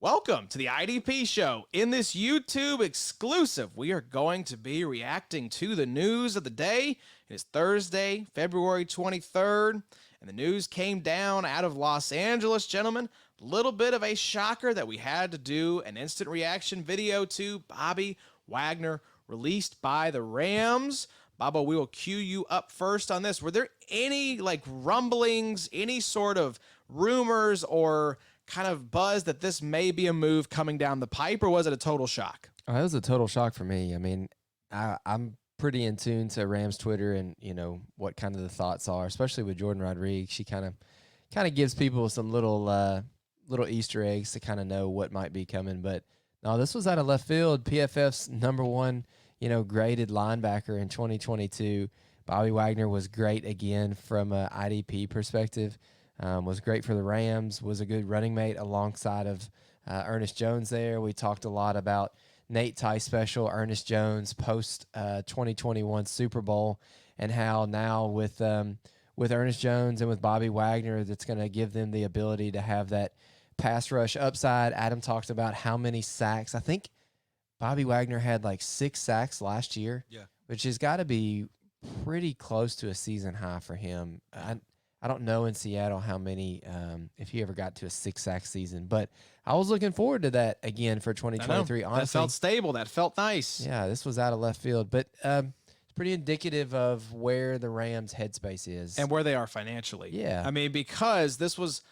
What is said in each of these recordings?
Welcome to the IDP show. In this YouTube exclusive, we are going to be reacting to the news of the day. It is Thursday, February 23rd, and the news came down out of Los Angeles, gentlemen. Little bit of a shocker that we had to do an instant reaction video to Bobby Wagner, released by the Rams. Bobo, we will cue you up first on this. Were there any rumblings, any sort of rumors or kind of buzz that this may be a move coming down the pipe, or was it a total shock? Oh, it was a total shock for me. I mean, I'm pretty in tune to Rams Twitter and, what kind of the thoughts are, especially with Jordan Rodriguez. She kind of gives people some little Easter eggs to kind of know what might be coming. But no, this was out of left field. PFF's number one, graded linebacker in 2022. Bobby Wagner was great again from an IDP perspective. Was great for the Rams, was a good running mate alongside of Ernest Jones there. We talked a lot about Nate Tice special, Ernest Jones post 2021 Super Bowl, and how now with Ernest Jones and with Bobby Wagner, that's going to give them the ability to have that pass rush upside. Adam talked about how many sacks. I think Bobby Wagner had 6 sacks last year, which has got to be pretty close to a season high for him. I don't know in Seattle how many, if he ever got to a 6-sack season, but I was looking forward to that again for 2023. Honestly, that felt stable. That felt nice. Yeah, this was out of left field, but it's pretty indicative of where the Rams' headspace is and where they are financially. Yeah, I mean, because this was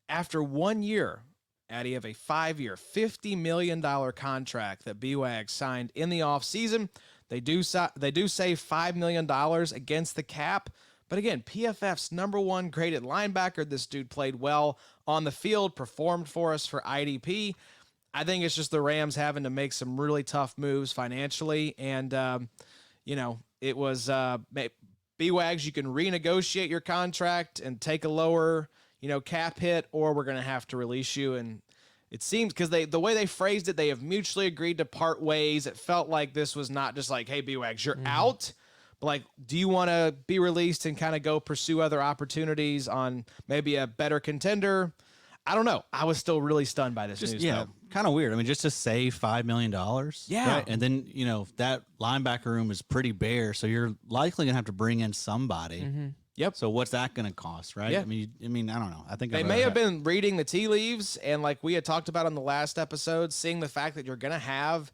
after 1 year, Addy, of a 5-year, $50 million contract that B-Wag signed in the offseason. They do save $5 million against the cap. But again, PFF's number one graded linebacker. This dude played well on the field, performed for us for IDP. I think it's just the Rams having to make some really tough moves financially. And, it was B-Wags, you can renegotiate your contract and take a lower, cap hit, or we're going to have to release you. And it seems, because the way they phrased it, they have mutually agreed to part ways. It felt like this was not just like, hey, B-Wags, you're out. But do you want to be released and kind of go pursue other opportunities on maybe a better contender? I don't know. I was still really stunned by this news. Yeah, kind of weird. I mean, just to save $5 million. Yeah. Right? And then, that linebacker room is pretty bare, so you're likely going to have to bring in somebody. Yep. So what's that going to cost, right? Yeah. I mean, I don't know. I think they may have been reading the tea leaves, and like we had talked about on the last episode, seeing the fact that you're going to have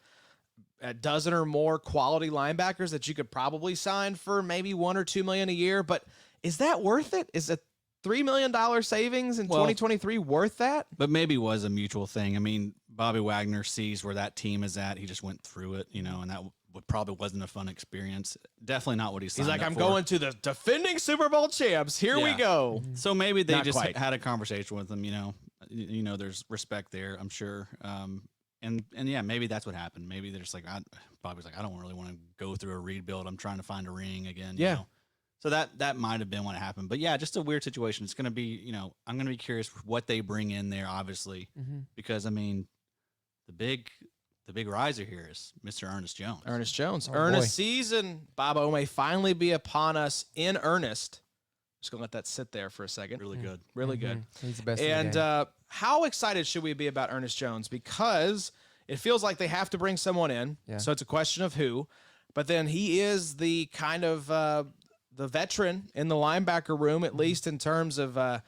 a dozen or more quality linebackers that you could probably sign for maybe $1 or $2 million a year. But is that worth it? Is a $3 million savings in 2023 worth that? But maybe it was a mutual thing. I mean, Bobby Wagner sees where that team is at. He just went through it, and that probably wasn't a fun experience. Definitely not what he signed He's like, up I'm for. going to the defending Super Bowl champs. Here we go. So maybe they Not just quite. had a conversation with him, there's respect there, I'm sure. And yeah, maybe that's what happened. Maybe they're just like, Bobby's like, I don't really want to go through a rebuild. I'm trying to find a ring again. Yeah. So that might have been what happened. But yeah, just a weird situation. It's going to be, I'm going to be curious what they bring in there, obviously, because I mean, the big riser here is Mr. Ernest Jones. Ernest Jones. Oh, Ernest boy. season, Bobo, may finally be upon us in earnest. Just going to let that sit there for a second. Really good. Really good. He's the best in the game. And how excited should we be about Ernest Jones? Because it feels like they have to bring someone in, so it's a question of who. But then he is the kind of the veteran in the linebacker room, at least in terms of the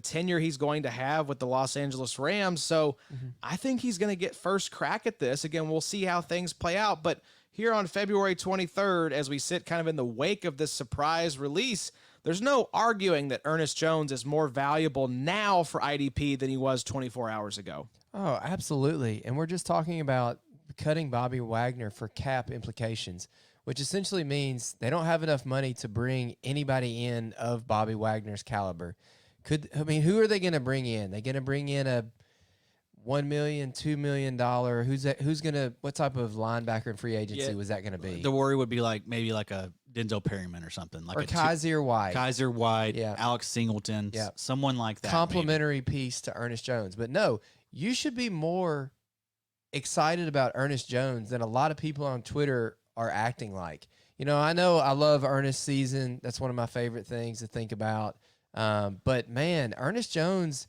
tenure he's going to have with the Los Angeles Rams. So I think he's going to get first crack at this. Again, we'll see how things play out. But here on February 23rd, as we sit kind of in the wake of this surprise release, there's no arguing that Ernest Jones is more valuable now for IDP than he was 24 hours ago. Oh, absolutely. And we're just talking about cutting Bobby Wagner for cap implications, which essentially means they don't have enough money to bring anybody in of Bobby Wagner's caliber. Who are they going to bring in? They're going to bring in a $1 million, $2 million. What type of linebacker in free agency was that going to be? The worry would be maybe like a Denzel Perryman or something, like or Kaiser White. Kaiser White, Yeah. Alex Singleton, someone like that. Complimentary piece to Ernest Jones. But no, you should be more excited about Ernest Jones than a lot of people on Twitter are acting like. I know I love Ernest season. That's one of my favorite things to think about. But man, Ernest Jones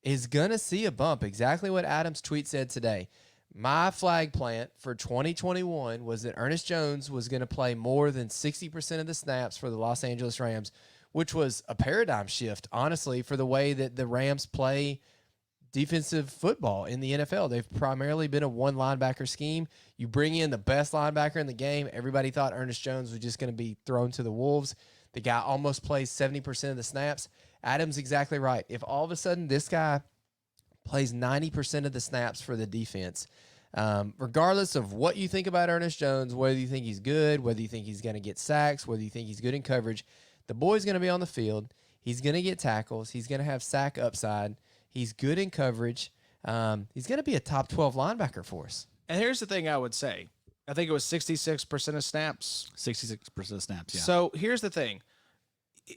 is going to see a bump. Exactly what Adam's tweet said today. My flag plant for 2021 was that Ernest Jones was going to play more than 60% of the snaps for the Los Angeles Rams, which was a paradigm shift, honestly, for the way that the Rams play defensive football in the NFL. They've primarily been a one linebacker scheme. You bring in the best linebacker in the game. Everybody thought Ernest Jones was just going to be thrown to the wolves. The guy almost plays 70% of the snaps. Adam's exactly right. If all of a sudden this guy plays 90% of the snaps for the defense, regardless of what you think about Ernest Jones, whether you think he's good, whether you think he's going to get sacks, whether you think he's good in coverage, the boy's going to be on the field. He's going to get tackles. He's going to have sack upside. He's good in coverage. He's going to be a top 12 linebacker for us. And here's the thing I would say. I think it was 66% of snaps. 66% of snaps, yeah. So here's the thing.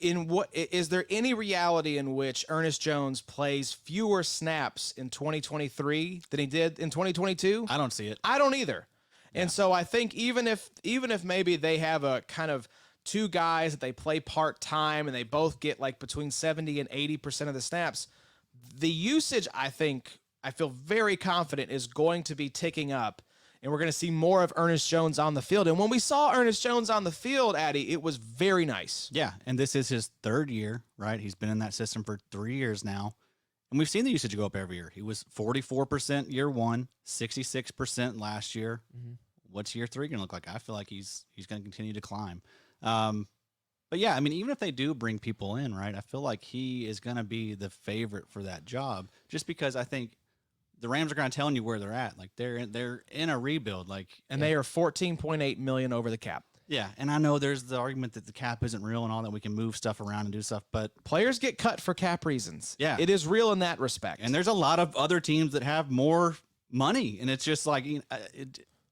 Is there any reality in which Ernest Jones plays fewer snaps in 2023 than he did in 2022? I don't see it. I don't either. Yeah. And so I think even if maybe they have a kind of two guys that they play part-time and they both get like between 70 and 80% of the snaps, the usage, I feel very confident, is going to be ticking up, and we're going to see more of Ernest Jones on the field. And when we saw Ernest Jones on the field, Addy, it was very nice. Yeah, and this is his third year, right? He's been in that system for 3 years now, and we've seen the usage go up every year. He was 44% year one, 66% last year. Mm-hmm. What's year three going to look like? I feel like he's going to continue to climb. But yeah, I mean, even if they do bring people in, right, I feel like he is going to be the favorite for that job, just because I think the Rams are kind of telling you where they're at. Like they're in a rebuild, and they are $14.8 million over the cap. Yeah, and I know there's the argument that the cap isn't real and all that, we can move stuff around and do stuff, but players get cut for cap reasons. Yeah, it is real in that respect. And there's a lot of other teams that have more money, and it's just like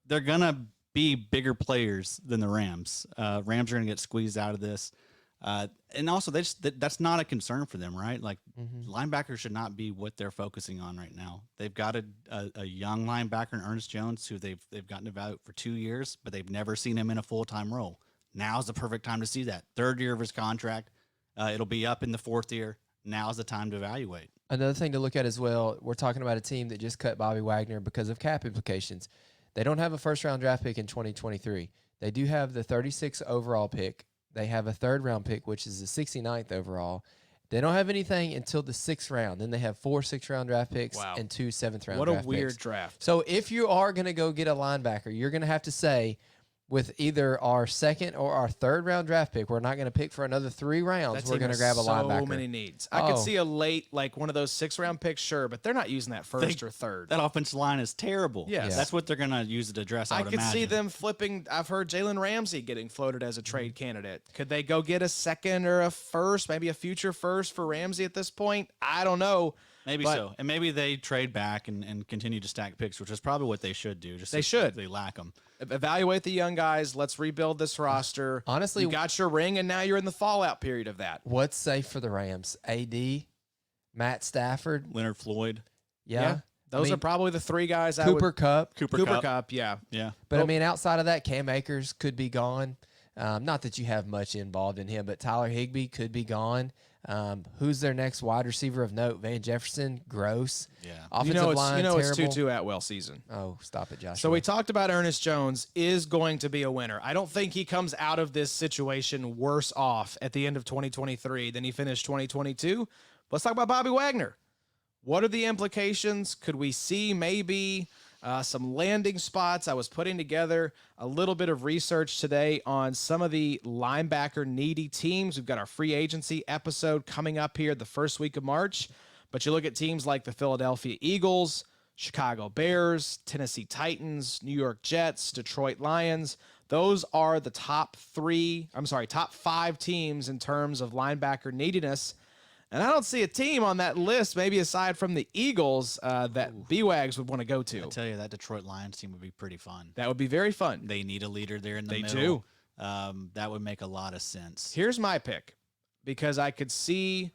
they're gonna be bigger players than the Rams. Rams are going to get squeezed out of this. And also, that's not a concern for them, right? Like, linebackers should not be what they're focusing on right now. They've got a young linebacker in Ernest Jones, who they've gotten to evaluate for 2 years, but they've never seen him in a full-time role. Now's the perfect time to see that. Third year of his contract. It'll be up in the fourth year. Now's the time to evaluate. Another thing to look at as well, we're talking about a team that just cut Bobby Wagner because of cap implications. They don't have a first-round draft pick in 2023. They do have the 36th overall pick. They have a third-round pick, which is the 69th overall. They don't have anything until the 6th round. Then they have 4 6th-round draft picks and 2 7th-round draft picks. What a weird draft. So if you are going to go get a linebacker, you're going to have to say, with either our second or our third-round draft pick, we're not going to pick for another 3 rounds. We're going to grab a linebacker. So many needs. I could see a late, like one of those 6th-round picks, sure, but they're not using that first or third. That offensive line is terrible. Yes. That's what they're going to use it to address, I would could imagine. see them flipping. I've heard Jalen Ramsey getting floated as a trade candidate. Could they go get a second or a first, maybe a future first for Ramsey at this point? I don't know. Maybe so. And maybe they trade back and continue to stack picks, which is probably what they should do. They should. They lack them. Evaluate the young guys. Let's rebuild this roster. Honestly, you got your ring, and now you're in the fallout period of that. What's safe for the Rams? AD, Matt Stafford, Leonard Floyd. Yeah. Those are probably the 3 guys. Cooper Kupp. Cooper Kupp. Yeah. But, I mean, outside of that, Cam Akers could be gone. Not that you have much involved in him, but Tyler Higbee could be gone. Who's their next wide receiver of note? Van Jefferson, gross. Yeah. Offensive line, terrible. It's Tutu Atwell season. Oh, stop it, Josh. So we talked about Ernest Jones is going to be a winner. I don't think he comes out of this situation worse off at the end of 2023 than he finished 2022. Let's talk about Bobby Wagner. What are the implications? Could we see maybe some landing spots? I was putting together a little bit of research today on some of the linebacker needy teams. We've got our free agency episode coming up here the first week of March. But you look at teams like the Philadelphia Eagles, Chicago Bears, Tennessee Titans, New York Jets, Detroit Lions. Those are the top 5 teams in terms of linebacker neediness. And I don't see a team on that list, maybe aside from the Eagles, that B-Wags would want to go to. I tell you, that Detroit Lions team would be pretty fun. That would be very fun. They need a leader there in the middle. They do. That would make a lot of sense. Here's my pick, because I could see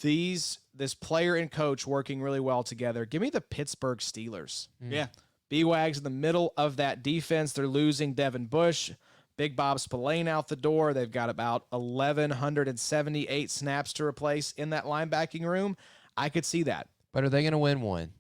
this player and coach working really well together. Give me the Pittsburgh Steelers. Yeah. B-Wags in the middle of that defense. They're losing Devin Bush. Big Bob Spillane out the door. They've got about 1,178 snaps to replace in that linebacking room. I could see that. But are they going to win one?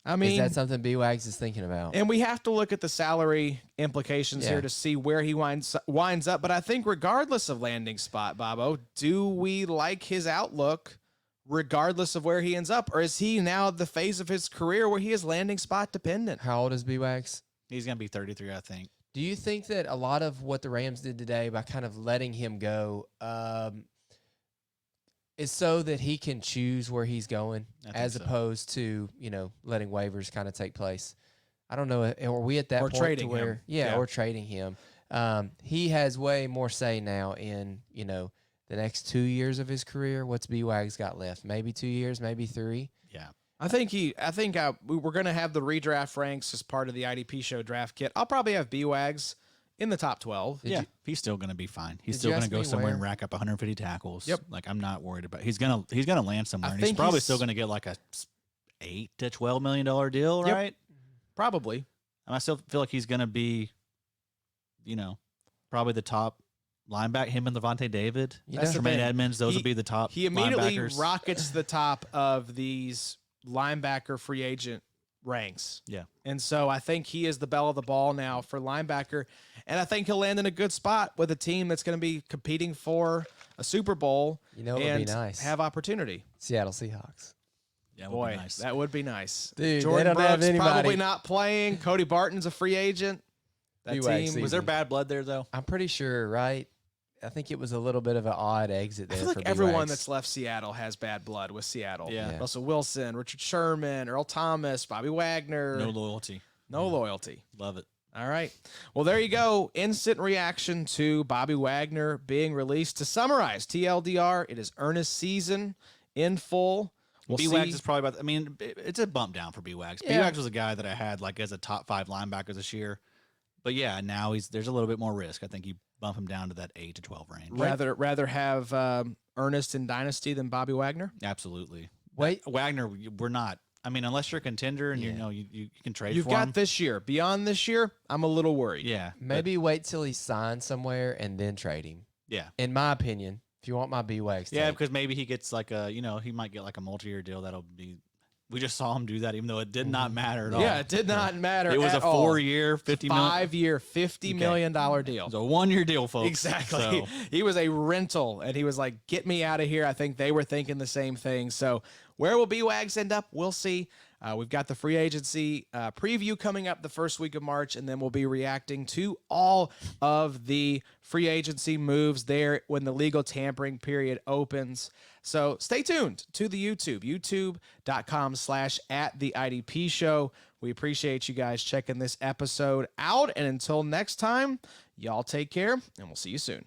I mean, is that something B-Wags is thinking about? And we have to look at the salary implications Yeah. here to see where he winds up. But I think regardless of landing spot, Bobo, do we like his outlook regardless of where he ends up? Or is he now at the phase of his career where he is landing spot dependent? How old is B-Wags? He's going to be 33, I think. Do you think that a lot of what the Rams did today by kind of letting him go is so that he can choose where he's going as opposed to, letting waivers kind of take place? I don't know. Are we at that or point trading to where, him. Yeah, or trading him? He has way more say now in, the next 2 years of his career. What's B-Wags got left? Maybe 2 years, maybe 3. Yeah. I think we're going to have the redraft ranks as part of the IDP show draft kit. I'll probably have B-Wags in the top 12. He's still going to be fine. He's Did still you going to ask go me somewhere and where? rack up 150 tackles. Yep. Like, I'm not worried about. He's gonna land somewhere, and he's think probably he's- still going to get like a $8 to $12 million deal, Yep. right? Probably. And I still feel like he's going to be, probably the top linebacker. Him and Levante David, That's the Tremaine thing. Edmonds. Those He- will be the top. He immediately linebackers. rockets to the top of these linebacker free agent ranks. Yeah. And so I think he is the belle of the ball now for linebacker. And I think he'll land in a good spot with a team that's going to be competing for a Super Bowl You know, it would and be nice. have opportunity. Seattle Seahawks. Yeah, it would Boy, be nice. that would be nice. Dude, Jordan they don't have Brooks probably anybody. not playing. Cody Barton's a free agent. That B-Wags team Was there bad blood there though? I'm pretty sure, right? I think it was a little bit of an odd exit I there feel for like everyone B-Wags. that's left Seattle has bad blood with Seattle. Yeah. Russell Wilson, Richard Sherman, Earl Thomas, Bobby Wagner. No loyalty. No loyalty. Love it. All right. Well, there you go. Instant reaction to Bobby Wagner being released. To summarize, TLDR, it is Ernest SZN in full. We'll B-Wags see. is probably about. I mean, it's a bump down for B-Wags. Yeah. B-Wags was a guy that I had like as a top 5 linebacker this year, but yeah, now there's a little bit more risk. I think you bump him down to that 8 to 12 range. Rather have Ernest in Dynasty than Bobby Wagner? Absolutely. Wait. Wagner, we're not. I mean, unless you're a contender and Yeah. you can trade You've for got him. this year. Beyond this year, I'm a little worried. Yeah, Maybe wait till he's signed somewhere and then trade him. yeah, In my opinion, if you want my B-Wags yeah. take. Because maybe he gets like a, he might get like a multi-year deal. That'll be. We just saw him do that, even though it did not matter at all. Yeah, it did not matter. It was at a all. 4-year, $50 million. 5-year, $50 million deal. It was a 1-year deal, folks. Exactly. So, He was a rental, and he was like, get me out of here. I think they were thinking the same thing. So where will B-Wags end up? We'll see. We've got the free agency preview coming up the first week of March, and then we'll be reacting to all of the free agency moves there when the legal tampering period opens. So stay tuned to the YouTube, youtube.com/@theIDP show. We appreciate you guys checking this episode out. And until next time, y'all take care, and we'll see you soon.